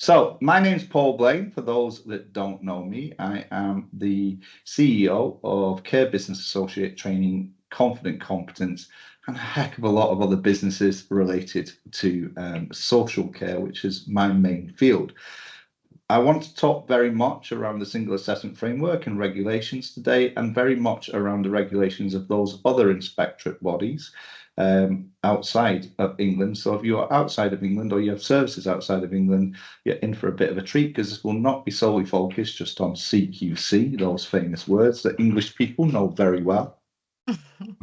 So my name's Paul Blane. For those that don't know me, I am the CEO of Care Business Associate Training, Confident Competence, and a heck of a lot of other businesses related to social care, which is my main field. I want to talk very much around the single assessment framework and regulations today, and very much around the regulations of those other inspectorate bodies outside of England. So if you are outside of England or you have services outside of England, you're in for a bit of a treat, because this will not be solely focused just on CQC, those famous words that English people know very well.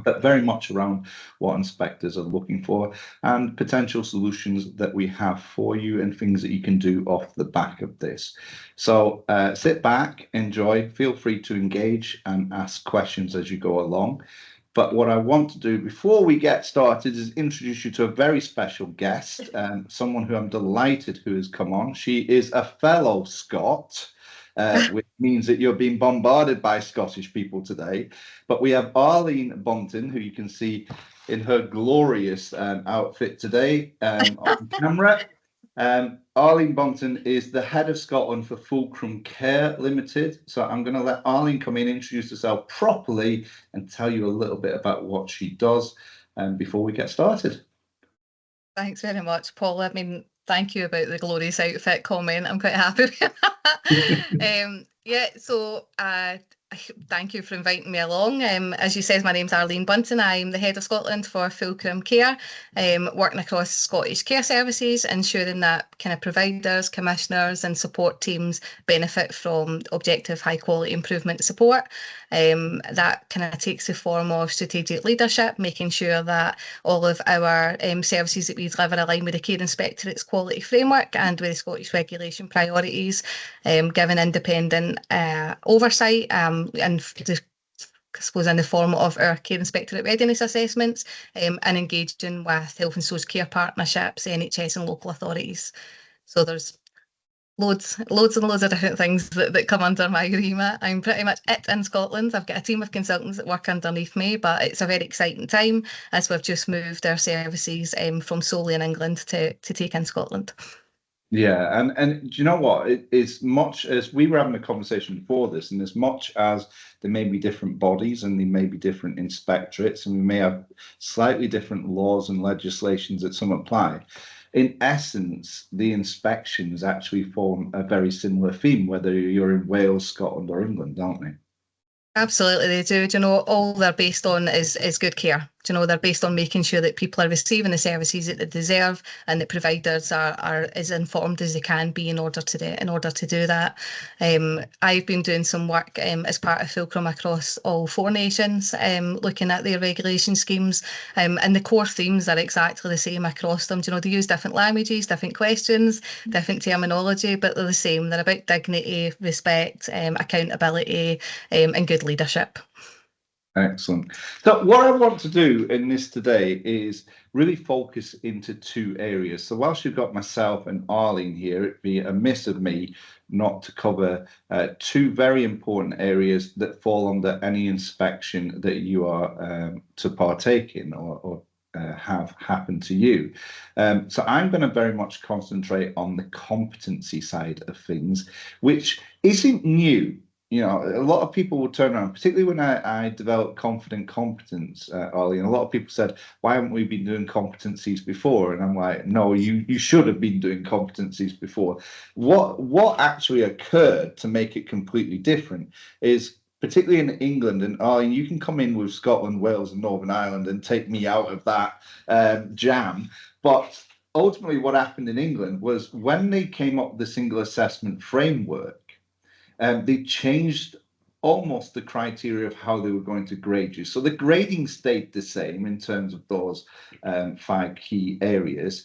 But very much around what inspectors are looking for and potential solutions that we have for you and things that you can do off the back of this. So sit back, enjoy, feel free to engage and ask questions as you go along. But what I want to do before we get started is introduce you to a very special guest, someone who I'm delighted who has come on. She is a fellow Scot. Which means that you're being bombarded by Scottish people today. But we have Arlene Bunton, who you can see in her glorious outfit today on camera. Arlene Bunton is the head of Scotland for Fulcrum Care Limited. So I'm going to let Arlene come in, introduce herself properly, and tell you a little bit about what she does before we get started. Thanks very much, Paul. I mean, thank you about the glorious outfit comment. I'm quite happy with that. Thank you for inviting me along. As you said, my name's Arlene Bunton. I'm the head of Scotland for Fulcrum Care, working across Scottish care services, ensuring that kind of providers, commissioners and support teams benefit from objective high quality improvement support. That kind of takes the form of strategic leadership, making sure that all of our services that we deliver align with the Care Inspectorate's quality framework and with the Scottish regulation priorities, giving independent oversight and I suppose in the form of our Care Inspectorate readiness assessments, and engaging with health and social care partnerships, NHS and local authorities. So there's loads and loads of different things that come under my remit. I'm pretty much it in Scotland. I've got a team of consultants that work underneath me, but it's a very exciting time as we've just moved our services from solely in England to take in Scotland. Yeah, and do you know what? As much as we were having a conversation before this, and as much as there may be different bodies and there may be different inspectorates, and we may have slightly different laws and legislations that some apply, in essence, the inspections actually form a very similar theme, whether you're in Wales, Scotland, or England, don't they? Absolutely, they do. Do you know, all they're based on is good care. Do you know, they're based on making sure that people are receiving the services that they deserve, and that providers are as informed as they can be in order to do that. I've been doing some work as part of Fulcrum across all 4 nations, looking at their regulation schemes, and the core themes are exactly the same across them. Do you know, they use different languages, different questions, different terminology, but they're the same. They're about dignity, respect, accountability, and good leadership. Excellent. So what I want to do in this today is really focus into 2 areas. So whilst you've got myself and Arlene here, it'd be amiss of me not to cover 2 very important areas that fall under any inspection that you are to partake in or have happen to you. So I'm going to very much concentrate on the competency side of things, which isn't new. You know, a lot of people will turn around, particularly when I developed confident competence, Ollie, and a lot of people said, why haven't we been doing competencies before? And I'm like, no, you should have been doing competencies before. What actually occurred to make it completely different is, particularly in England, and Arlene, you can come in with Scotland, Wales and Northern Ireland and take me out of that jam. But ultimately what happened in England was when they came up with the single assessment framework, they changed almost the criteria of how they were going to grade you. So the grading stayed the same in terms of those 5 key areas,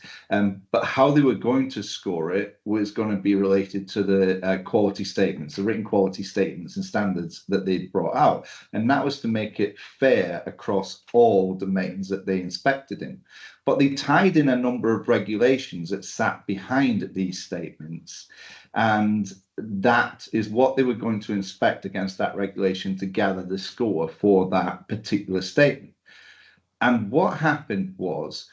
but how they were going to score it was going to be related to the quality statements, the written quality statements and standards that they'd brought out. And that was to make it fair across all domains that they inspected in. But they tied in a number of regulations that sat behind these statements, and that is what they were going to inspect against that regulation to gather the score for that particular statement. And what happened was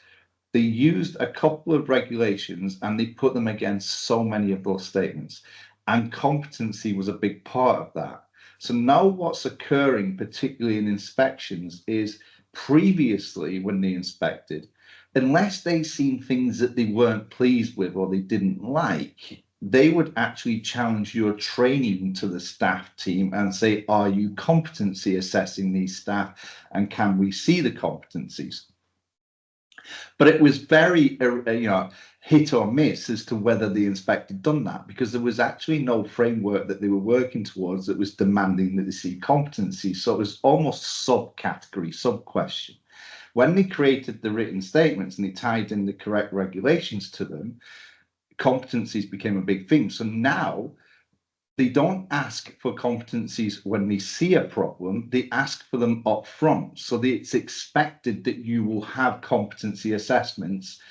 they used a couple of regulations and they put them against so many of those statements. And competency was a big part of that. So now what's occurring, particularly in inspections, is previously when they inspected, unless they seen things that they weren't pleased with or they didn't like, they would actually challenge your training to the staff team and say, are you competency assessing these staff and can we see the competencies? But it was very, hit or miss as to whether the inspector done that, because there was actually no framework that they were working towards that was demanding that they see competency. So it was almost subcategory, sub-question. When they created the written statements and they tied in the correct regulations to them, competencies became a big thing. So now they don't ask for competencies when they see a problem, they ask for them up front. So it's expected that you will have competency assessments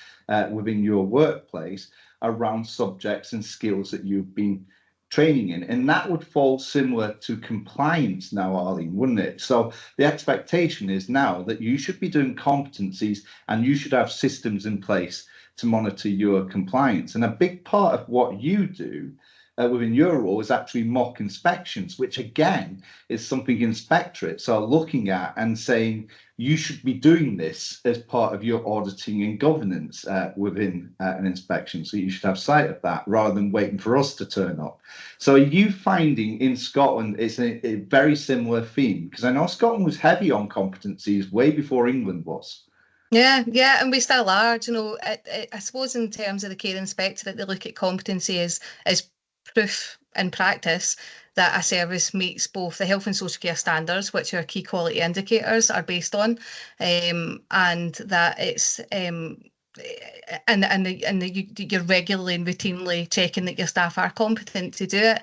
within your workplace around subjects and skills that you've been training in. And that would fall similar to compliance now, Arlene, wouldn't it? So the expectation is now that you should be doing competencies and you should have systems in place to monitor your compliance. And a big part of what you do within your role is actually mock inspections, which again is something inspectorates are looking at and saying you should be doing this as part of your auditing and governance within an inspection. So you should have sight of that rather than waiting for us to turn up. So are you finding in Scotland it's a very similar theme? Because I know Scotland was heavy on competencies way before England was. Yeah, and we still are. I suppose in terms of the care inspector, that they look at competency as proof in practice that a service meets both the health and social care standards, which our key quality indicators are based on, and that it's you're regularly and routinely checking that your staff are competent to do it.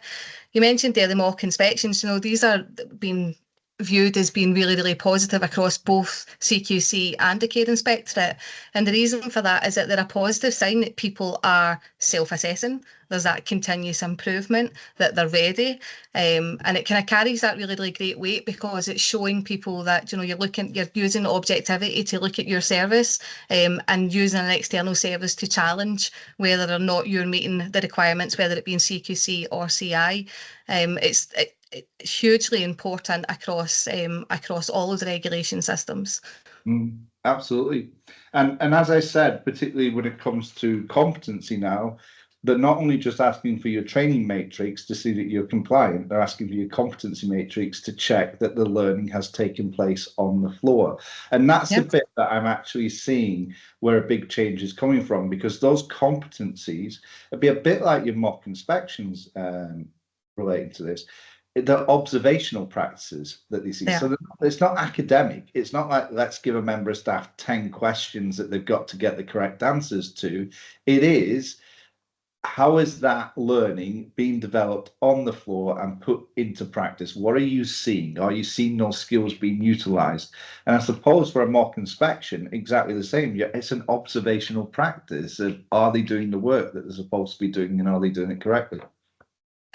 You mentioned there the mock inspections. These are being viewed as being really, really positive across both CQC and the care inspectorate. And the reason for that is that they're a positive sign that people are self-assessing. There's that continuous improvement, that they're ready. And it kind of carries that really, really great weight because it's showing people that, you're using objectivity to look at your service and using an external service to challenge whether or not you're meeting the requirements, whether it be in CQC or CI. It's hugely important across all of the regulation systems. Absolutely. And as I said, particularly when it comes to competency now, they're not only just asking for your training matrix to see that you're compliant, they're asking for your competency matrix to check that the learning has taken place on the floor. And that's the bit that I'm actually seeing where a big change is coming from, because those competencies would be a bit like your mock inspections relating to this. The observational practices that they see. Yeah. So it's not academic. It's not like let's give a member of staff 10 questions that they've got to get the correct answers to. It is, how is that learning being developed on the floor and put into practice? What are you seeing? Are you seeing those skills being utilized? And I suppose for a mock inspection, exactly the same. It's an observational practice of, are they doing the work that they're supposed to be doing and are they doing it correctly?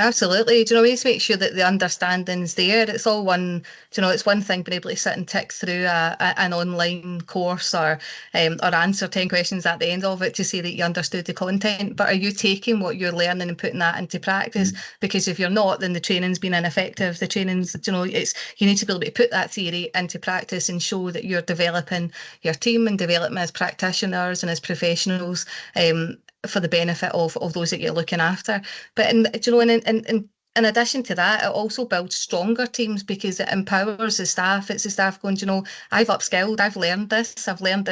Absolutely. We need to make sure that the understanding's there. It's all one, it's one thing being able to sit and tick through an online course or answer 10 questions at the end of it to say that you understood the content. But are you taking what you're learning and putting that into practice? Because if you're not, then the training's been ineffective. The training's, you need to be able to put that theory into practice and show that you're developing your team and developing as practitioners and as professionals. For the benefit of those that you're looking after. But in addition to that, it also builds stronger teams because it empowers the staff. It's the staff going, I've upskilled, I've learned this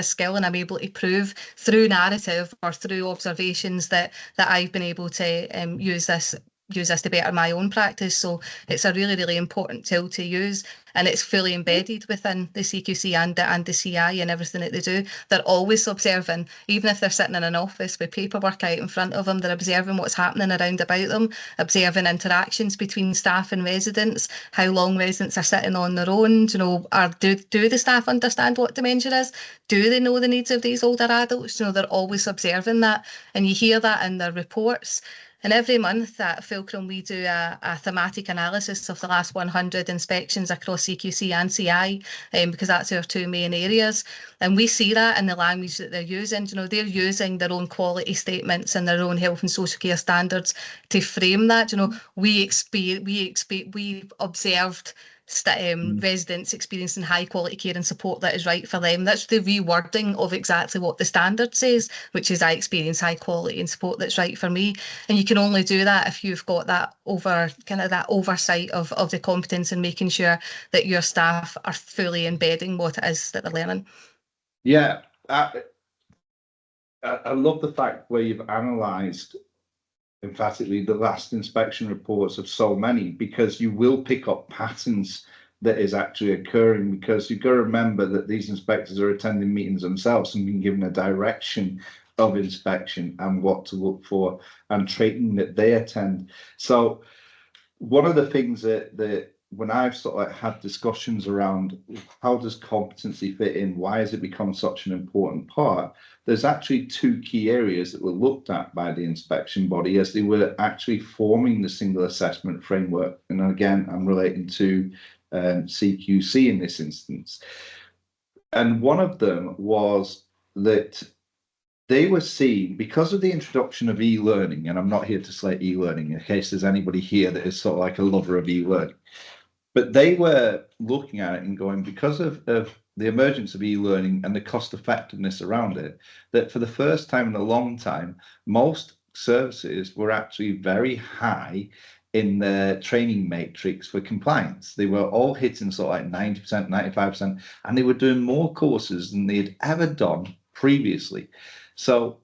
skill, and I'm able to prove through narrative or through observations that I've been able to use this to better my own practice. So it's a really, really important tool to use, and it's fully embedded within the CQC and the CI and everything that they do. They're always observing, even if they're sitting in an office with paperwork out in front of them, they're observing what's happening around about them, observing interactions between staff and residents, how long residents are sitting on their own, do the staff understand what dementia is? Do they know the needs of these older adults? They're always observing that, and you hear that in their reports. And every month at Fulcrum, we do a thematic analysis of the last 100 inspections across CQC and CI, because that's our two main areas. And we see that in the language that they're using. You know, they're using their own quality statements and their own health and social care standards to frame that. You know, we observed residents experiencing high quality care and support that is right for them. That's the rewording of exactly what the standard says, which is I experience high quality and support that's right for me. And you can only do that if you've got that that oversight of the competence and making sure that your staff are fully embedding what it is that they're learning. Yeah, I love the fact where you've analysed emphatically the last inspection reports of so many, because you will pick up patterns that is actually occurring, because you've got to remember that these inspectors are attending meetings themselves and being given a direction of inspection and what to look for and training that they attend. So one of the things that when I've sort of like had discussions around how does competency fit in, why has it become such an important part, there's actually two key areas that were looked at by the inspection body as they were actually forming the single assessment framework. And again, I'm relating to CQC in this instance. And one of them was that they were seeing, because of the introduction of e-learning, and I'm not here to slate e-learning in case there's anybody here that is sort of like a lover of e-learning, but they were looking at it and going, because of the emergence of e-learning and the cost effectiveness around it, that for the first time in a long time, most services were actually very high in their training matrix for compliance. They were all hitting sort of like 90%, 95%, and they were doing more courses than they had ever done previously. So,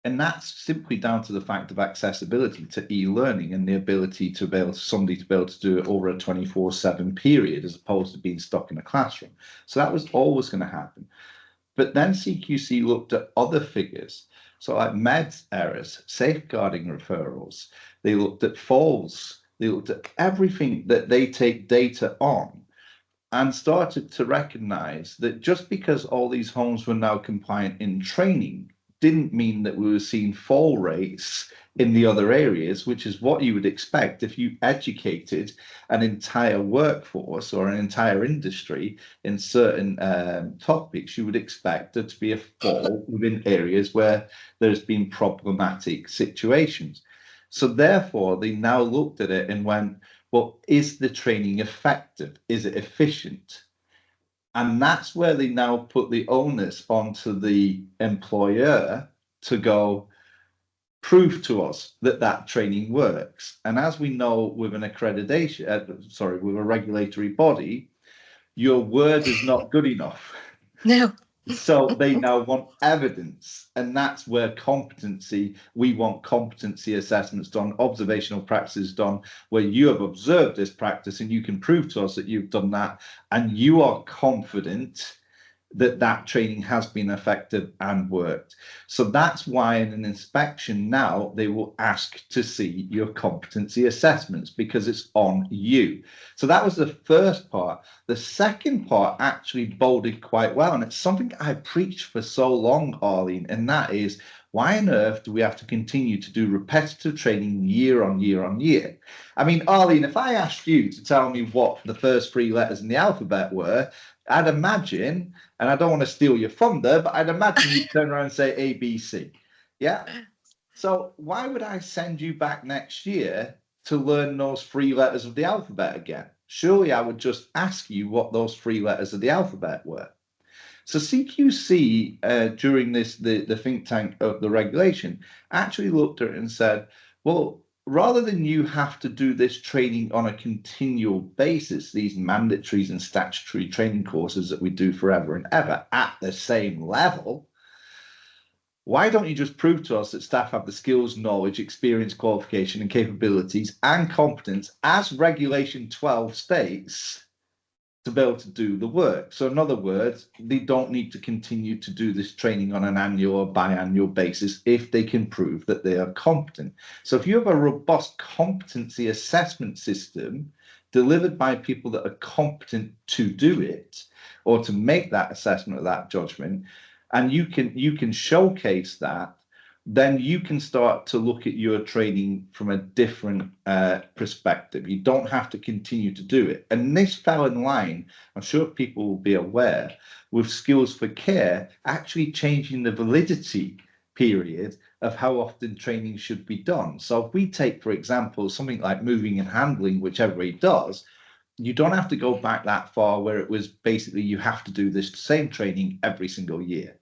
and that's simply down to the fact of accessibility to e-learning and the ability to be able to, somebody to be able to do it over a 24/7 period as opposed to being stuck in a classroom. So that was always going to happen. But then CQC looked at other figures. So like meds errors, safeguarding referrals, they looked at falls, they looked at everything that they take data on, and started to recognize that just because all these homes were now compliant in training didn't mean that we were seeing fall rates in the other areas, which is what you would expect if you educated an entire workforce or an entire industry in certain topics. You would expect there to be a fall within areas where there's been problematic situations. So therefore, they now looked at it and went, well, is the training effective? Is it efficient? And that's where they now put the onus onto the employer to go, prove to us that that training works. And as we know with an accreditation, with a regulatory body, your word is not good enough. No. So they now want evidence, and that's where competency, we want competency assessments done, observational practices done, where you have observed this practice and you can prove to us that you've done that and you are confident that that training has been effective and worked. So that's why in an inspection now, they will ask to see your competency assessments because it's on you. So that was the first part. The second part actually bolded quite well. And it's something I preached for so long, Arlene, and that is, why on earth do we have to continue to do repetitive training year on year on year? I mean, Arlene, if I asked you to tell me what the first three letters in the alphabet were, I'd imagine, and I don't want to steal your thunder, but I'd imagine you'd turn around and say ABC. Yeah. So why would I send you back next year to learn those three letters of the alphabet again? Surely I would just ask you what those three letters of the alphabet were. So CQC, during the think tank of the regulation, actually looked at it and said, well, rather than you have to do this training on a continual basis, these mandatories and statutory training courses that we do forever and ever at the same level, why don't you just prove to us that staff have the skills, knowledge, experience, qualification and capabilities and competence as Regulation 12 states to be able to do the work? So in other words, they don't need to continue to do this training on an annual or biannual basis if they can prove that they are competent. So if you have a robust competency assessment system delivered by people that are competent to do it or to make that assessment or that judgment, and you can showcase that, then you can start to look at your training from a different perspective. You don't have to continue to do it. And this fell in line, I'm sure people will be aware, with Skills for Care actually changing the validity period of how often training should be done. So if we take, for example, something like moving and handling, which everybody does, you don't have to go back that far where it was basically you have to do this same training every single year.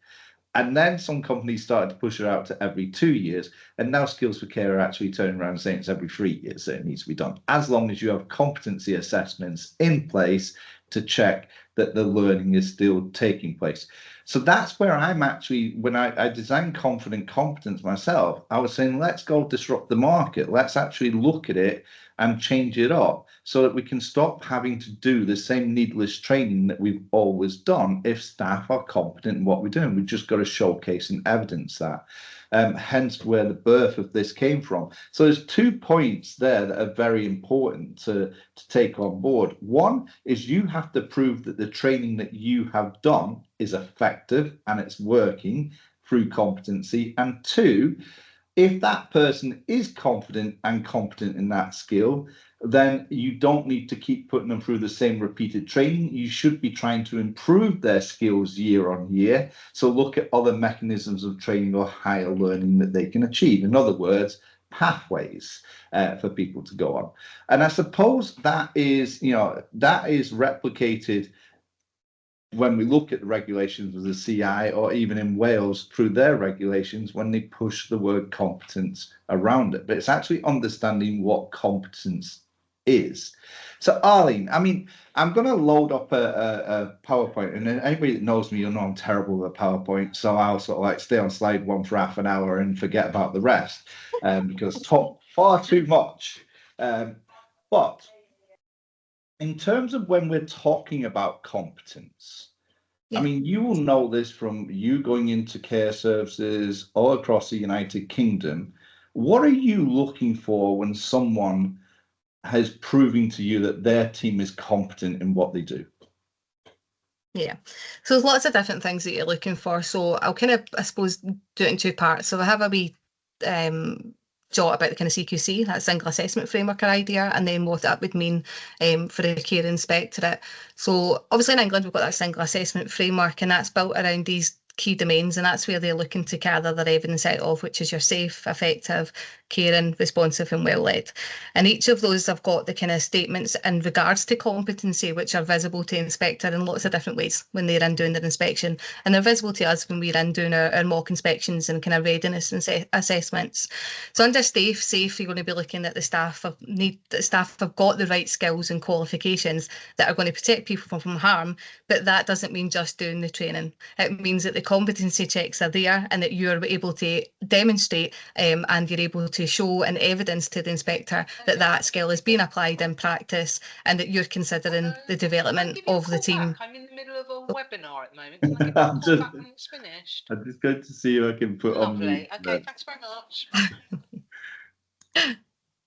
And then some companies started to push it out to every 2 years. And now Skills for Care are actually turning around and saying it's every 3 years that it needs to be done, as long as you have competency assessments in place to check that the learning is still taking place. So that's where I'm actually, when I designed Confident Competence myself, I was saying, let's go disrupt the market. Let's actually look at it and change it up so that we can stop having to do the same needless training that we've always done if staff are competent in what we're doing. We've just got to showcase and evidence that. Hence where the birth of this came from. So there's 2 points there that are very important to take on board. One is you have to prove that the training that you have done is effective and it's working through competency. And 2, if that person is confident and competent in that skill, then you don't need to keep putting them through the same repeated training. You should be trying to improve their skills year on year. So look at other mechanisms of training or higher learning that they can achieve. In other words, pathways for people to go on. And I suppose that is, that is replicated when we look at the regulations of the CI, or even in Wales through their regulations, when they push the word competence around it. But it's actually understanding what competence is. So Arlene, I mean, I'm going to load up a PowerPoint, and anybody that knows me, you'll know I'm terrible with a PowerPoint. So I'll sort of like stay on slide 1 for half an hour and forget about the rest because talk far too much. But in terms of when we're talking about competence, I mean, you will know this from you going into care services all across the United Kingdom. What are you looking for when someone has proving to you that their team is competent in what they do? Yeah, so there's lots of different things that you're looking for. So I'll kind of, I suppose, do it in 2 parts. So I have a wee jot about the kind of CQC, that single assessment framework or idea, and then what that would mean for the care inspectorate. So obviously in England, we've got that single assessment framework, and that's built around these key domains, and that's where they're looking to gather their evidence out of, which is your safe, effective, caring, responsive and well led. And each of those have got the kind of statements in regards to competency, which are visible to inspector in lots of different ways when they're in doing their inspection. And they're visible to us when we're in doing our mock inspections and kind of readiness and assessments. So under safe, you're going to be looking at the staff have got the right skills and qualifications that are going to protect people from harm, but that doesn't mean just doing the training. It means that the competency checks are there and that you're able to demonstrate and you're able to show and evidence to the inspector that that skill is being applied in practice and that you're considering the development of the team. I'm in the middle of a webinar at the moment. Can I give you a call back when it's finished? I'm just going to see if I can put on mute. Okay, thanks very much.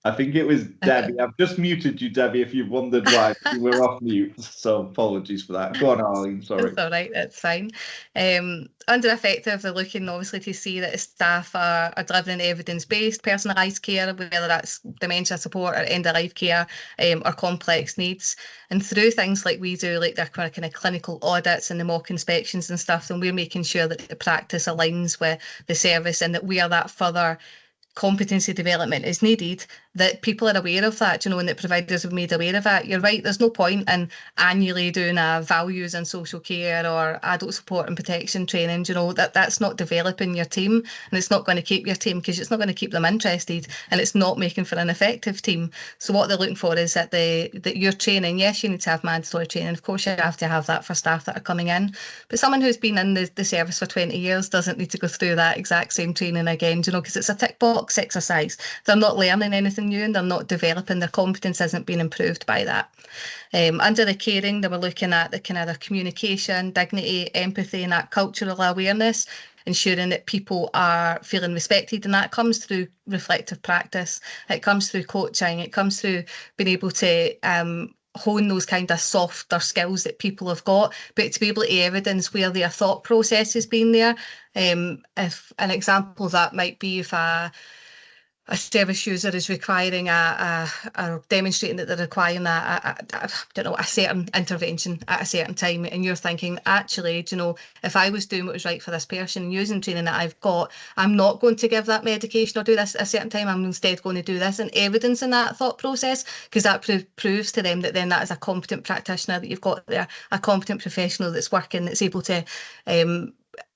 I think it was Debbie. I've just muted you, Debbie, if you've wondered why you were off mute. So apologies for that. Go on, Arlene, sorry. It's all right, that's fine. Under effective, they're looking obviously to see that staff are delivering evidence-based personalised care, whether that's dementia support or end-of-life care or complex needs. And through things like we do, like their kind of clinical audits and the mock inspections and stuff, then we're making sure that the practice aligns with the service and that where that further competency development is needed, that people are aware of that, and that providers have made aware of that. You're right, there's no point in annually doing a values and social care or adult support and protection training, that's not developing your team, and it's not going to keep your team because it's not going to keep them interested, and it's not making for an effective team. So what they're looking for is that your training, yes, you need to have mandatory training, of course you have to have that for staff that are coming in, but someone who's been in the service for 20 years doesn't need to go through that exact same training again, because it's a tick box exercise. They're not learning anything new and they're not developing. Their competence isn't being improved by that. Under the caring, they were looking at the kind of their communication, dignity, empathy, and that cultural awareness, ensuring that people are feeling respected, and that comes through reflective practice. It comes through coaching. It comes through being able to hone those kind of softer skills that people have got, but to be able to evidence where their thought process has been there. If an example of that might be if a service user is requiring or demonstrating that they're requiring I don't know, a certain intervention at a certain time, and you're thinking, actually, do you know, if I was doing what was right for this person and using training that I've got, I'm not going to give that medication or do this at a certain time. I'm instead going to do this, and evidence in that thought process, because that proves to them that then that is a competent practitioner that you've got there, a competent professional that's working, that's able to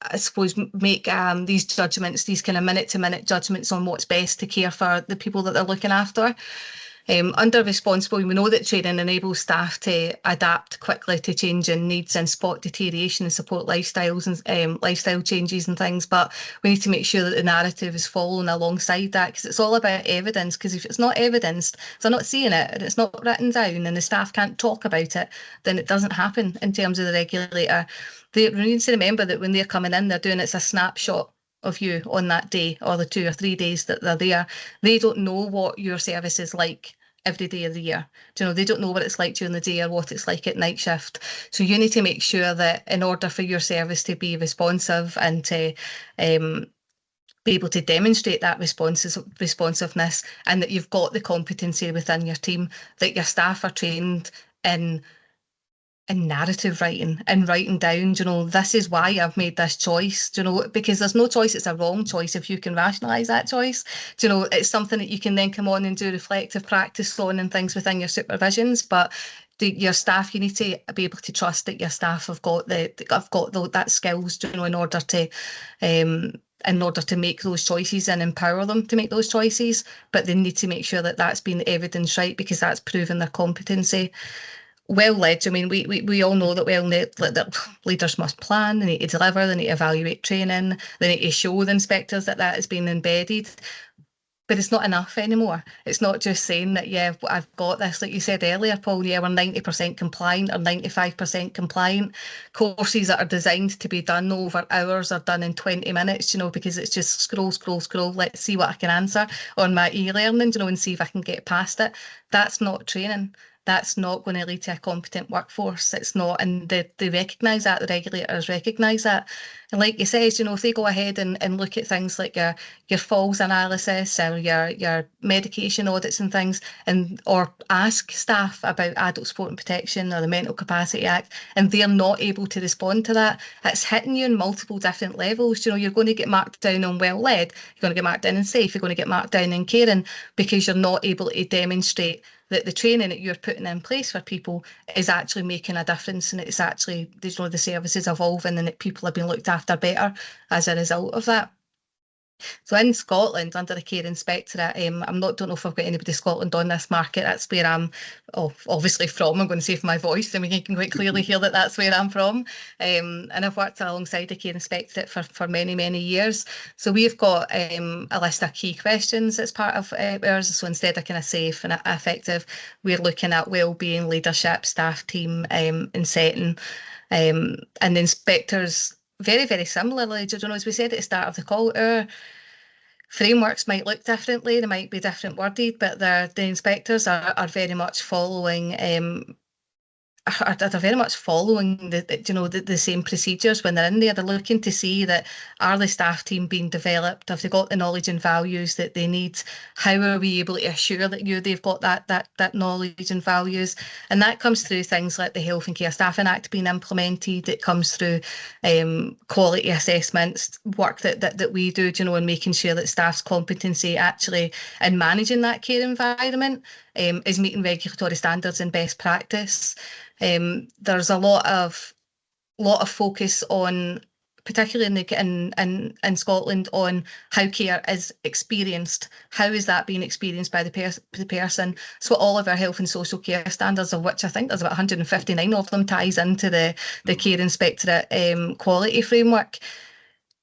I suppose make these judgments, these kind of minute-to-minute judgments on what's best to care for the people that they're looking after. Under responsible, we know that training enables staff to adapt quickly to changing needs and spot deterioration and support lifestyles and lifestyle changes and things, but we need to make sure that the narrative is following alongside that, because it's all about evidence, because if it's not evidenced, if they're not seeing it and it's not written down and the staff can't talk about it, then it doesn't happen in terms of the regulator. We need to remember that when they're coming in, they're doing it's a snapshot of you on that day or the 2 or 3 days that they're there. They don't know what your service is like every day of the year. Do you know, they don't know what it's like during the day or what it's like at night shift. So you need to make sure that in order for your service to be responsive and to be able to demonstrate that responsiveness, and that you've got the competency within your team, that your staff are trained in narrative writing and writing down, you know, this is why I've made this choice, you know, because there's no choice, it's a wrong choice if you can rationalise that choice. You know, it's something that you can then come on and do reflective practice on and things within your supervisions, but your staff, you need to be able to trust that your staff have got that skills, you know, in order to make those choices and empower them to make those choices. But they need to make sure that that's been evidenced right, because that's proven their competency. Well led, I mean, we all know that that leaders must plan, they need to deliver, they need to evaluate training, they need to show the inspectors that has been embedded. But it's not enough anymore. It's not just saying that, yeah, I've got this. Like you said earlier, Paul, yeah, we're 90% compliant or 95% compliant. Courses that are designed to be done over hours are done in 20 minutes, you know, because it's just scroll. Let's see what I can answer on my e-learning, you know, and see if I can get past it. That's not training. That's not going to lead to a competent workforce. It's not, and they recognise that, the regulators recognise that. And like you said, you know, if they go ahead and look at things like your falls analysis or your medication audits and things, or ask staff about adult sport and protection or the Mental Capacity Act, and they're not able to respond to that, it's hitting you in multiple different levels. You know, you're going to get marked down on well led, you're going to get marked down in safe, you're going to get marked down in caring, because you're not able to demonstrate that the training that you're putting in place for people is actually making a difference, and it's actually, you know, the service is evolving and that people are being looked after better as a result of that. So in Scotland, under the Care Inspectorate, don't know if I've got anybody in Scotland on this market. That's where I'm obviously from. I'm going to save my voice, I mean, you can quite clearly hear that that's where I'm from. And I've worked alongside the Care Inspectorate for many, many years. So we've got a list of key questions as part of ours. So instead of kind of safe and effective, we're looking at wellbeing, leadership, staff team, and setting. And the inspectors, very, very similarly, you know, as we said at the start of the call, our frameworks might look differently, they might be different worded, but the inspectors are very much following are very much following the same procedures when they're in there. They're looking to see that, are the staff team being developed? Have they got the knowledge and values that they need? How are we able to assure that they've got that knowledge and values? And that comes through things like the Health and Care Staffing Act being implemented. It comes through quality assessments, work that we do, you know, and making sure that staff's competency actually in managing that care environment is meeting regulatory standards and best practice. There's a lot of focus on, particularly in Scotland, on how care is experienced. How is that being experienced by the person? So all of our health and social care standards, of which I think there's about 159 of them, ties into the Care Inspectorate quality framework.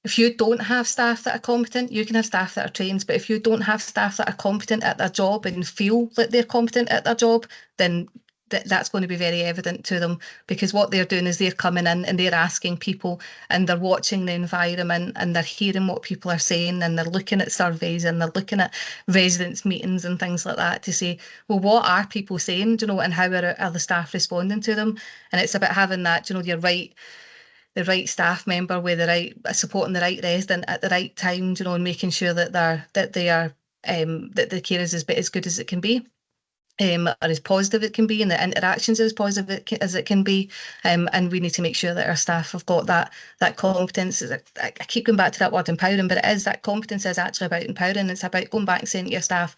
If you don't have staff that are competent, you can have staff that are trained, but if you don't have staff that are competent at their job and feel that they're competent at their job, then that's going to be very evident to them, because what they're doing is they're coming in and they're asking people, and they're watching the environment, and they're hearing what people are saying, and they're looking at surveys, and they're looking at residents' meetings and things like that to say, well, what are people saying, and how are the staff responding to them? And it's about having that, the right staff member with the right supporting the right resident at the right time, and making sure that they are that the care is as good as it can be. Or as positive it can be, and the interactions as positive as it can be, and we need to make sure that our staff have got that competence. I keep going back to that word empowering, but that competence is actually about empowering. It's about going back and saying to your staff,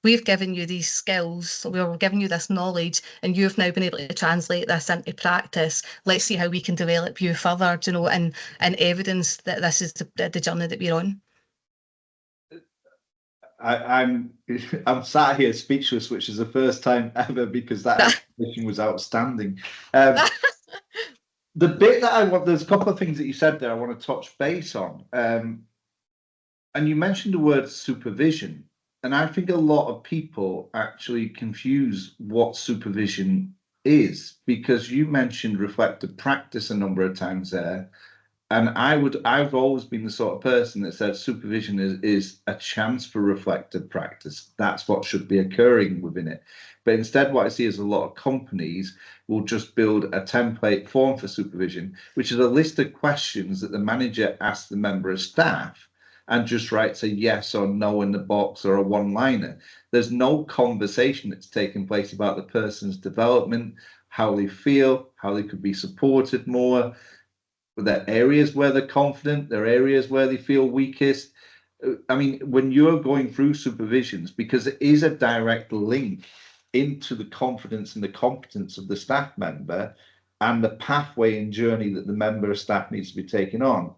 we've given you these skills, we're giving you this knowledge, and you've now been able to translate this into practice. Let's see how we can develop you further, and evidence that this is the journey that we're on. I'm sat here speechless, which is the first time ever, because that explanation was outstanding. The bit that there's a couple of things that you said there I want to touch base on. And you mentioned the word supervision, and I think a lot of people actually confuse what supervision is, because you mentioned reflective practice a number of times there. And I've always been the sort of person that said supervision is a chance for reflective practice. That's what should be occurring within it. But instead, what I see is a lot of companies will just build a template form for supervision, which is a list of questions that the manager asks the member of staff, and just writes a yes or no in the box or a one-liner. There's no conversation that's taking place about the person's development, how they feel, how they could be supported more. There are areas where they're confident, there are areas where they feel weakest. I mean, when you're going through supervisions, because it is a direct link into the confidence and the competence of the staff member and the pathway and journey that the member of staff needs to be taken on.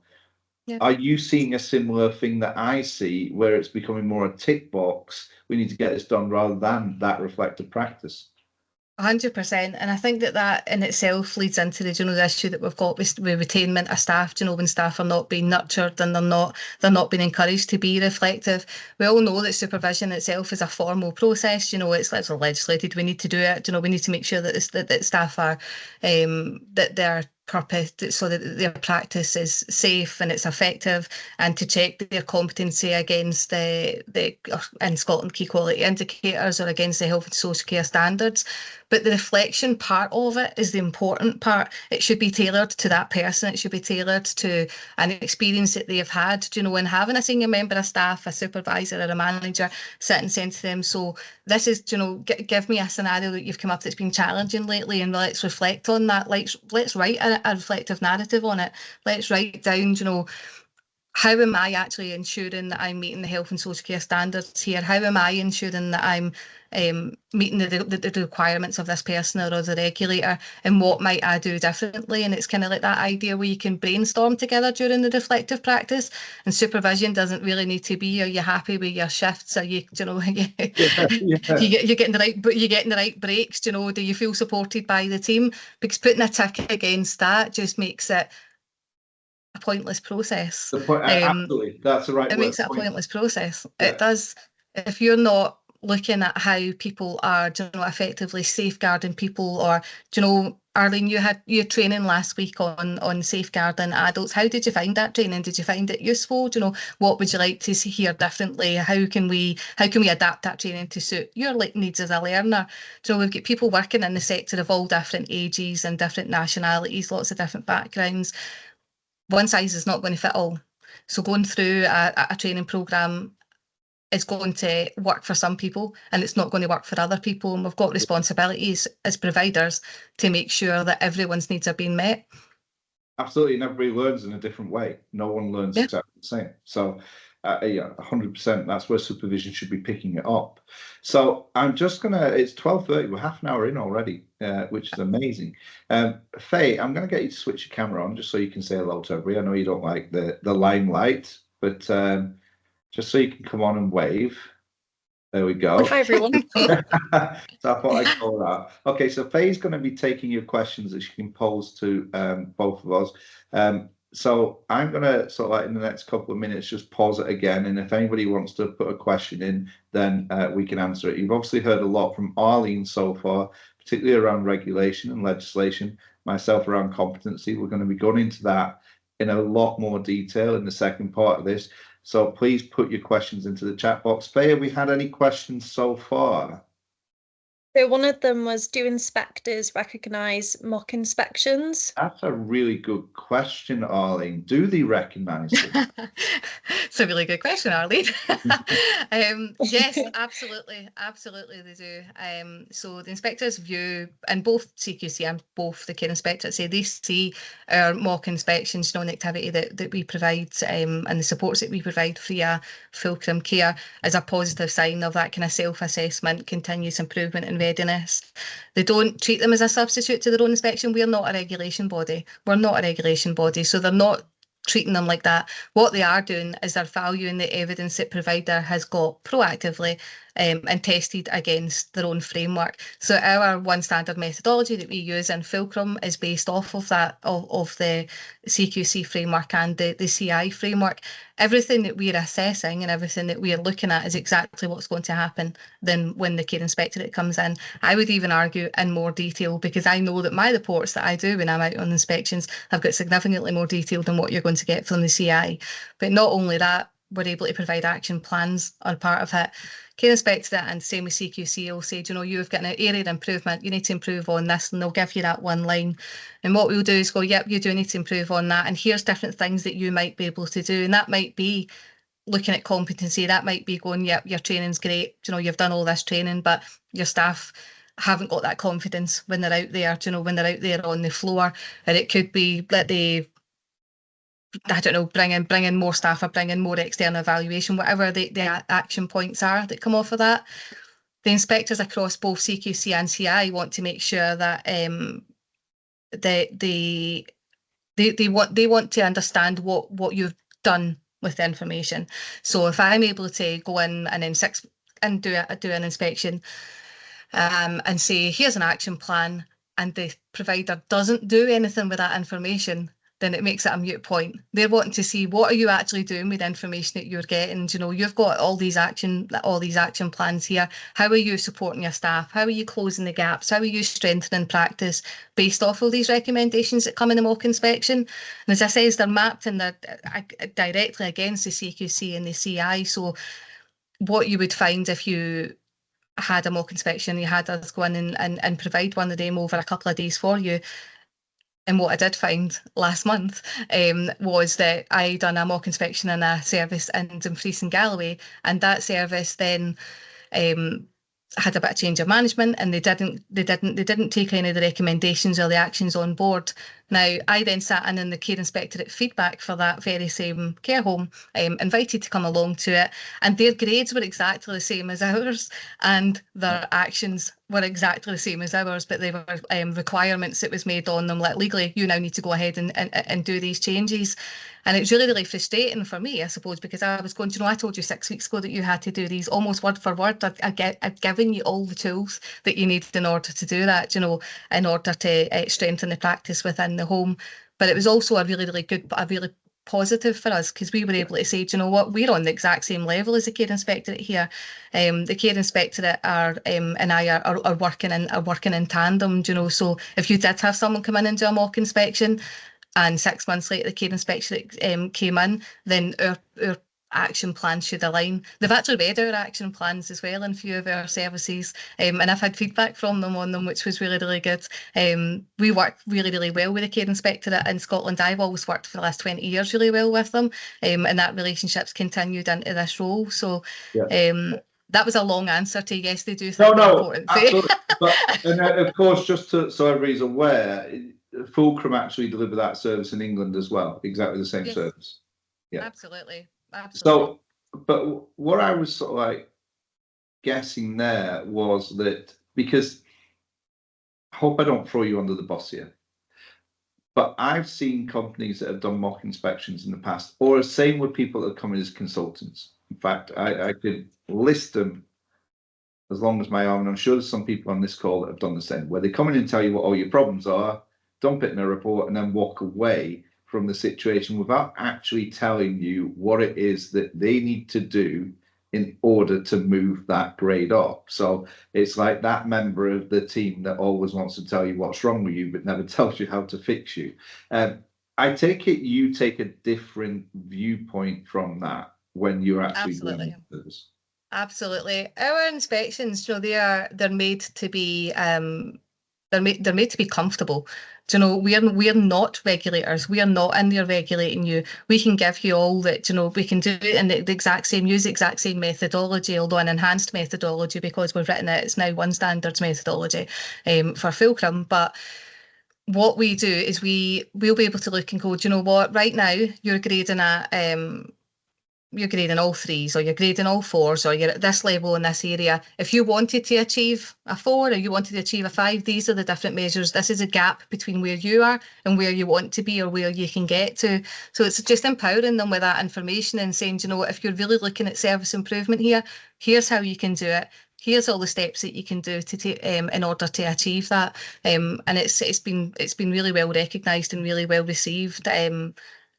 Yeah. Are you seeing a similar thing that I see, where it's becoming more a tick box, we need to get this done, rather than that reflective practice? 100%, and I think that in itself leads into the issue that we've got with retainment of staff. When staff are not being nurtured and they're not being encouraged to be reflective. We all know that supervision itself is a formal process. It's legislated. We need to do it. We need to make sure that staff are that they're purpose, so that their practice is safe and it's effective, and to check their competency against the in Scotland key quality indicators or against the health and social care standards. But the reflection part of it is the important part. It should be tailored to that person. It should be tailored to an experience that they have had, and having a senior member of staff, a supervisor or a manager sit and say to them, so this is, give me a scenario that you've come up that's been challenging lately, and let's reflect on that. Let's write a reflective narrative on it. Let's write down, how am I actually ensuring that I'm meeting the health and social care standards here? How am I ensuring that I'm meeting the requirements of this person or the regulator, and what might I do differently? And it's kind of like that idea where you can brainstorm together during the reflective practice. And supervision doesn't really need to be, are you happy with your shifts? Are you, you're getting the right breaks? Do you feel supported by the team? Because putting a tick against that just makes it a pointless process. Absolutely, that's the right word. It makes it a pointless process. Yeah. It does. If you're not looking at how people are, effectively safeguarding people, or Arlene, you had your training last week on safeguarding adults. How did you find that training? Did you find it useful? What would you like to hear differently? How can we adapt that training to suit your needs as a learner? We've got people working in the sector of all different ages and different nationalities, lots of different backgrounds. One size is not going to fit all. So going through a training programme is going to work for some people, and it's not going to work for other people. And we've got responsibilities as providers to make sure that everyone's needs are being met. Absolutely, and everybody learns in a different way. No one learns exactly the same. So, 100%. That's where supervision should be picking it up. So I'm just it's 12:30. We're half an hour in already, which is amazing. Faye, I'm gonna get you to switch your camera on just so you can say hello to everybody. I know you don't like the limelight, but just so you can come on and wave. There we go. Hi, everyone. So I thought I'd call that. Okay, so Faye's going to be taking your questions that she can pose to both of us. So I'm going to in the next couple of minutes just pause it again, and if anybody wants to put a question in, then we can answer it. You've obviously heard a lot from Arlene so far, particularly around regulation and legislation, myself around competency. We're going to be going into that in a lot more detail in the second part of this. So please put your questions into the chat box. Faye, have we had any questions so far? So one of them was, do inspectors recognise mock inspections? That's a really good question, Arlene. Do they recognise them? It's a really good question, Arlene. Yes, absolutely, absolutely they do. So the inspectors view, and both CQC and both the care inspectors say they see our mock inspections, you know, and the activity that we provide and the supports that we provide via Fulcrum Care as a positive sign of that kind of self-assessment, continuous improvement and readiness. They don't treat them as a substitute to their own inspection. We're not a regulation body. We're not a regulation body, so they're not treating them like that. What they are doing is they're valuing the evidence that provider has got proactively and tested against their own framework. So our one standard methodology that we use in Fulcrum is based off of that, of the CQC framework and the CI framework. Everything that we're assessing and everything that we're looking at is exactly what's going to happen then when the care inspectorate comes in. I would even argue in more detail, because I know that my reports that I do when I'm out on inspections have got significantly more detail than what you're going to get from the CI. But not only that, we're able to provide action plans are part of it. Care inspectorate and same with CQC will say, you know, you've got an area of improvement, you need to improve on this, and they'll give you that one line. And what we'll do is go, yep, you do need to improve on that, and here's different things that you might be able to do. And that might be looking at competency, that might be going, yep, your training's great, you know, you've done all this training, but your staff haven't got that confidence when they're out there, you know, when they're out there on the floor. And it could be that they, I don't know, bring in more staff or bring in more external evaluation, whatever the action points are that come off of that. The inspectors across both CQC and CI want to make sure that they want to understand what you've done with the information. So if I'm able to go in and then do an inspection and say, here's an action plan, and the provider doesn't do anything with that information, then it makes it a moot point. They're wanting to see, what are you actually doing with the information that you're getting? You know, you've got all these action plans here. How are you supporting your staff? How are you closing the gaps? How are you strengthening practice based off of these recommendations that come in the mock inspection? And as I say, they're mapped and they're directly against the CQC and the CI. So what you would find if you had a mock inspection, you had us go in and provide one of them over a couple of days for you. And what I did find last month was that I done a mock inspection in a service in Dumfries and Galloway, and that service then had a bit of change of management, and they didn't take any of the recommendations or the actions on board. Now, I then sat in the care inspectorate feedback for that very same care home, invited to come along to it, and their grades were exactly the same as ours, and their actions were exactly the same as ours, but they were requirements that was made on them, like, legally, you now need to go ahead and do these changes. And it's really, really frustrating for me, I suppose, because I was going, you know, I told you 6 weeks ago that you had to do these almost word for word. I've given you all the tools that you need in order to do that, you know, in order to strengthen the practice within the home. But it was also a really, really good, a really positive for us, because we were able to say, do you know what, we're on the exact same level as the care inspectorate here. The care inspectorate and I are working in tandem, you know. So if you did have someone come in and do a mock inspection, and 6 months later the care inspectorate came in, then our action plans should align. They've actually read our action plans as well in a few of our services, and I've had feedback from them on them, which was really, really good. We work really, really well with the care inspectorate in Scotland. I've always worked for the last 20 years really well with them, and that relationship's continued into this role. So that was a long answer to yes, they do think they're important. Absolutely. And of course, just so everybody's aware, Fulcrum actually deliver that service in England as well, exactly the same service. Yeah, absolutely. So, but what I was sort of like guessing there was that, because I hope I don't throw you under the bus here, but I've seen companies that have done mock inspections in the past, or same with people that come in as consultants. In fact, I could list them as long as my arm, and I'm sure there's some people on this call that have done the same, where they come in and tell you what all your problems are, dump it in a report, and then walk away from the situation without actually telling you what it is that they need to do in order to move that grade up. So it's like that member of the team that always wants to tell you what's wrong with you, but never tells you how to fix you. I take it you take a different viewpoint from that when you're actually Absolutely. doing this. Absolutely. Our inspections, they're made to be they're made to be comfortable. We're not regulators. We are not in there regulating you. We can give you all that, we can do it in the exact same, use the exact same methodology, although an enhanced methodology, because we've written it, it's now one standards methodology for Fulcrum. But what we do is we'll be able to look and go, do you know what, right now you're grading at you're grading all threes, or you're grading all fours, or you're at this level in this area. If you wanted to achieve a 4 or you wanted to achieve a 5, these are the different measures. This is a gap between where you are and where you want to be, or where you can get to. So it's just empowering them with that information and saying, you know what, if you're really looking at service improvement here, here's how you can do it. Here's all the steps that you can do to in order to achieve that. And it's been really well recognised and really well received.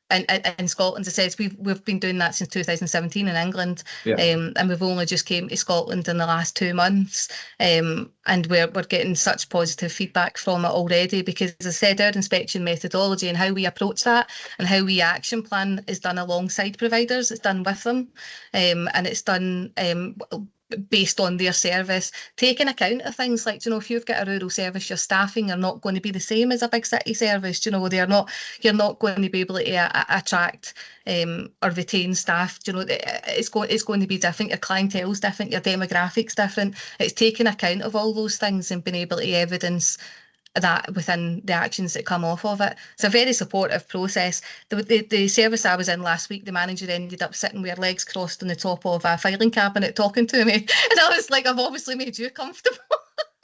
In Scotland, as I said, we've been doing that since 2017 in England, and we've only just came to Scotland in the last 2 months, and we're getting such positive feedback from it already, because, as I said, our inspection methodology and how we approach that and how we action plan is done alongside providers. It's done with them, and it's done based on their service, taking account of things like, if you've got a rural service, your staffing are not going to be the same as a big city service. You're not going to be able to attract or retain staff. It's going to be different. Your clientele's different, your demographics different. It's taking account of all those things and being able to evidence that within the actions that come off of it. It's a very supportive process. The service I was in last week, the manager ended up sitting with her legs crossed on the top of a filing cabinet talking to me, and I was like, I've obviously made you comfortable.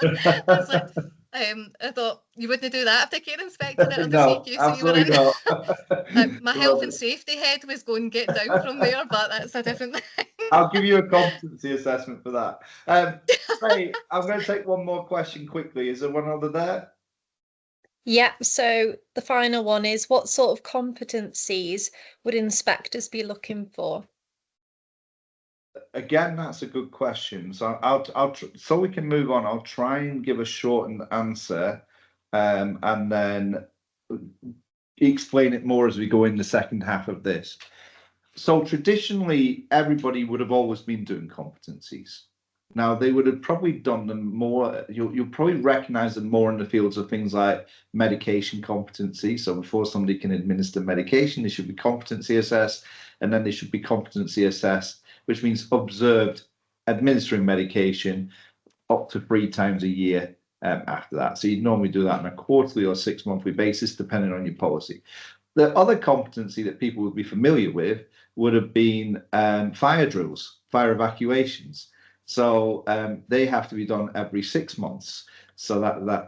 I was like, I thought you wouldn't do that if the care inspector or the No, CQC absolutely were in. not. My health and safety head was going get down from there, but that's a different thing. I'll give you a competency assessment for that. Hey, I'm going to take one more question quickly. Is there one other there? Yeah, so the final one is, what sort of competencies would inspectors be looking for? Again, that's a good question. So so we can move on. I'll try and give a shortened answer, and then explain it more as we go in the second half of this. So traditionally, everybody would have always been doing competencies. Now, they would have probably done them more, you'll probably recognize them more in the fields of things like medication competency. So before somebody can administer medication, they should be competency assessed, and then they should be competency assessed, which means observed administering medication up to 3 times a year after that. So you'd normally do that on a quarterly or 6-monthly basis, depending on your policy. The other competency that people would be familiar with would have been fire drills, fire evacuations. So they have to be done every 6 months. So